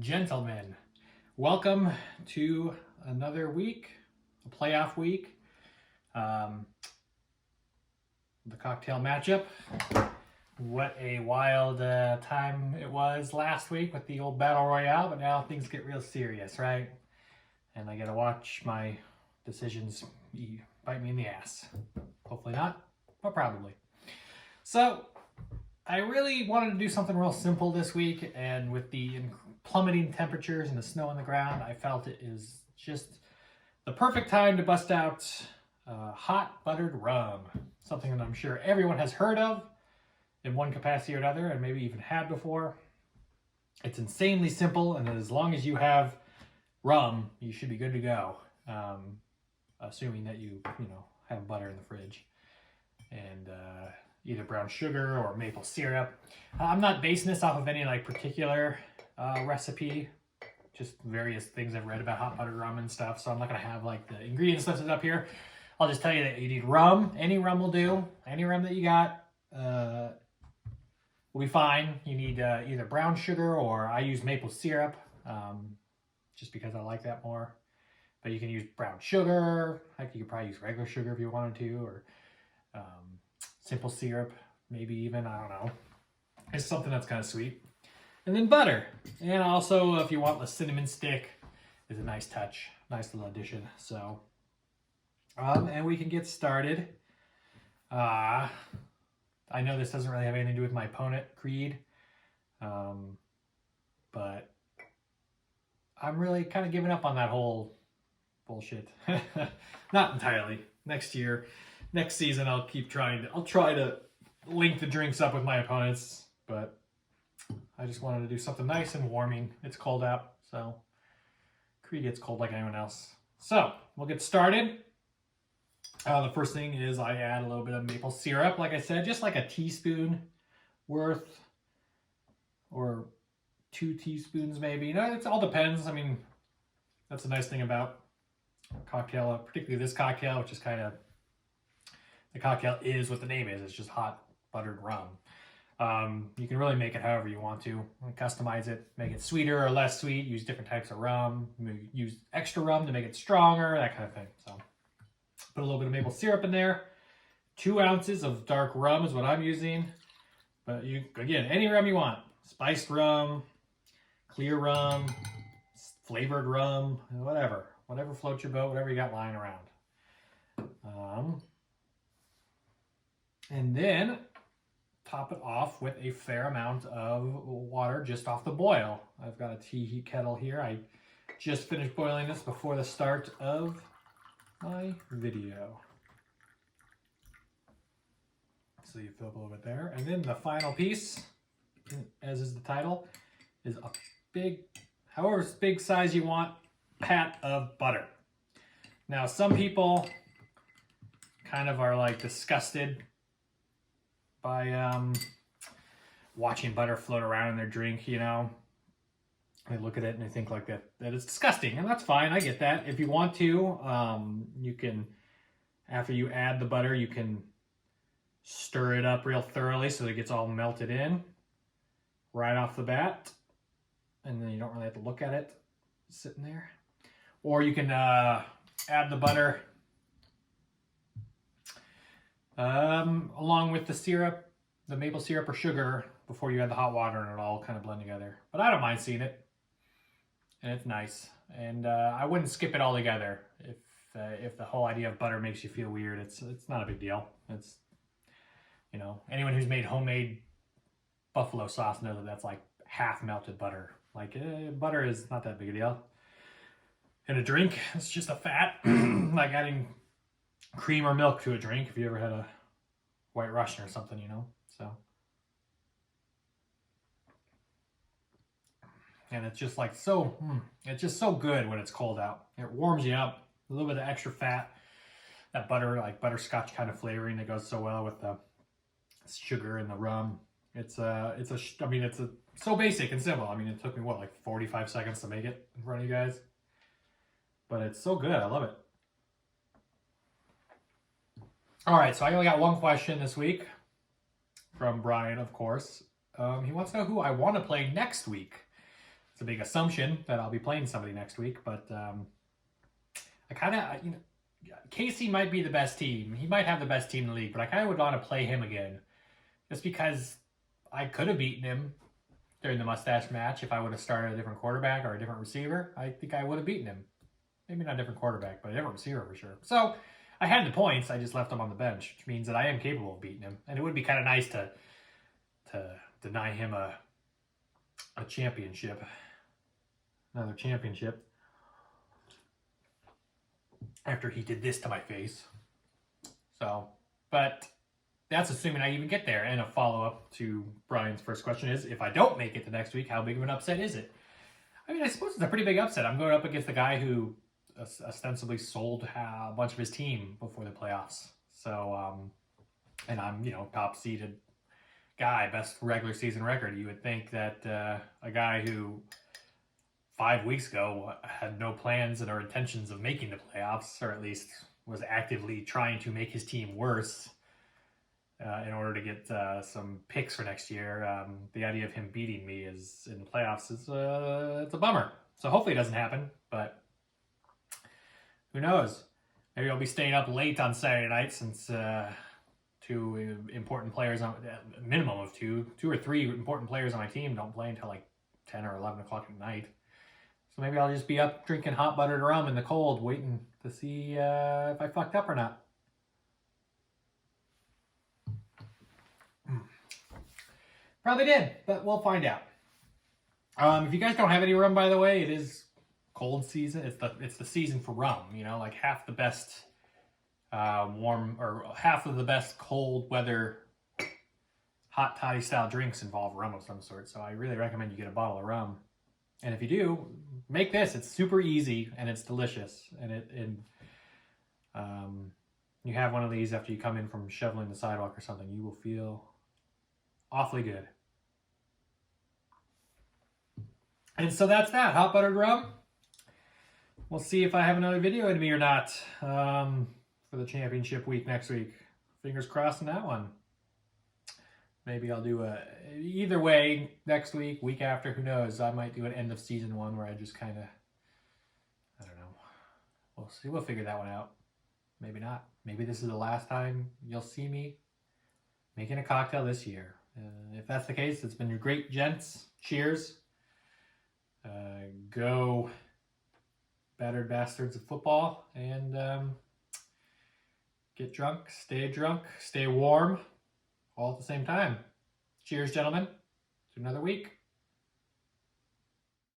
Gentlemen, welcome to another week, a playoff week. The cocktail matchup. What a wild time it was last week with the old battle royale, but now things get real serious, right? And I gotta watch my decisions bite me in the ass. Hopefully not, but probably. So, I really wanted to do something real simple this week, and with the plummeting temperatures and the snow on the ground, I felt it is just the perfect time to bust out hot buttered rum. Something that I'm sure everyone has heard of in one capacity or another, and maybe even had before. It's insanely simple, and as long as you have rum, you should be good to go. Assuming that you have butter in the fridge. And either brown sugar or maple syrup. I'm not basing this off of any particular recipe, just various things I've read about hot buttered rum and stuff, so I'm not going to have the ingredients listed up here. I'll just tell you that you need rum. Any rum will do. Any rum that you got will be fine. You need either brown sugar, or I use maple syrup just because I like that more. But you can use brown sugar. Heck, you could probably use regular sugar if you wanted to, or simple syrup, maybe even, I don't know. It's something that's kind of sweet. And then butter. And also, if you want the cinnamon stick, is a nice touch, nice little addition. So, and we can get started. I know this doesn't really have anything to do with my opponent, Creed, but I'm really kind of giving up on that whole bullshit. Not entirely. Next season, I'll try to link the drinks up with my opponents, but I just wanted to do something nice and warming. It's cold out, so Creed gets cold like anyone else. So we'll get started. The first thing is I add a little bit of maple syrup, like I said, just like a teaspoon worth, or 2 teaspoons maybe. It all depends. I mean, that's the nice thing about cocktail, particularly this cocktail, which is kind of, the cocktail is what the name is. It's just hot buttered rum. You can really make it however you want to. Customize it, make it sweeter or less sweet. Use different types of rum. Use extra rum to make it stronger, that kind of thing. So put a little bit of maple syrup in there. 2 ounces of dark rum is what I'm using. But again, any rum you want. Spiced rum, clear rum, flavored rum, whatever. Whatever floats your boat, whatever you got lying around. And then top it off with a fair amount of water just off the boil. I've got a tea heat kettle here. I just finished boiling this before the start of my video. So you fill up a little bit there. And then the final piece, as is the title, is a big, however big size you want, pat of butter. Now, some people kind of are disgusted by watching butter float around in their drink, They look at it and they think that it's disgusting, and that's fine. I get that. If you want to, you can, after you add the butter, you can stir it up real thoroughly so that it gets all melted in right off the bat, and then you don't really have to look at it sitting there. Or you can add the butter along with the syrup, the maple syrup or sugar, before you add the hot water, and it'll all kind of blend together. But I don't mind seeing it, and it's nice. And I wouldn't skip it all together. If the whole idea of butter makes you feel weird, it's not a big deal. It's, anyone who's made homemade buffalo sauce knows that that's half melted butter. Butter is not that big a deal. In a drink, it's just a fat, like adding cream or milk to a drink, if you ever had a White Russian or something, so. And it's just it's just so good when it's cold out. It warms you up. A little bit of extra fat, that butter, butterscotch kind of flavoring that goes so well with the sugar and the rum. It's so basic and simple. It took me 45 seconds to make it in front of you guys. But it's so good. I love it. All right, so I only got one question this week from Brian, of course. He wants to know who I want to play next week. it's a big assumption that I'll be playing somebody next week, but I kind of, Casey might be the best team. He might have the best team in the league, but I kind of would want to play him again. Just because I could have beaten him during the mustache match if I would have started a different quarterback or a different receiver. I think I would have beaten him. Maybe not a different quarterback, but a different receiver for sure. So I had the points. I just left him on the bench, which means that I am capable of beating him. And it would be kind of nice to deny him a championship, another championship, after he did this to my face. So, but that's assuming I even get there. And a follow-up to Brian's first question is, if I don't make it the next week, how big of an upset is it? I mean, I suppose it's a pretty big upset. I'm going up against the guy who ostensibly sold a bunch of his team before the playoffs. So, and I'm, top seeded guy, best regular season record. You would think that a guy who 5 weeks ago had no plans and or intentions of making the playoffs, or at least was actively trying to make his team worse in order to get some picks for next year. The idea of him beating me is in the playoffs is it's a bummer. So hopefully it doesn't happen, but who knows? Maybe I'll be staying up late on Saturday night since two important players, on a minimum of two or three important players on my team don't play until like 10 or 11 o'clock at night. So maybe I'll just be up drinking hot buttered rum in the cold, waiting to see if I fucked up or not. Probably did, but we'll find out. If you guys don't have any rum, by the way, it is cold season. It's the season for rum. Like half the best warm, or half of the best cold weather hot toddy style drinks involve rum of some sort. So I really recommend you get a bottle of rum. And if you do, make this. It's super easy and it's delicious. And you have one of these after you come in from shoveling the sidewalk or something, you will feel awfully good. And so that's that. Hot buttered rum. We'll see if I have another video in me or not for the championship week next week. Fingers crossed on that one. Maybe I'll do either way next week after, who knows. I might do an end of season one where I just kind of, I don't know. We'll see. We'll figure that one out. Maybe not. Maybe this is the last time you'll see me making a cocktail this year. If that's the case, it's been great, gents. Cheers. Go battered bastards of football, and get drunk, stay warm, all at the same time. Cheers, gentlemen, to another week.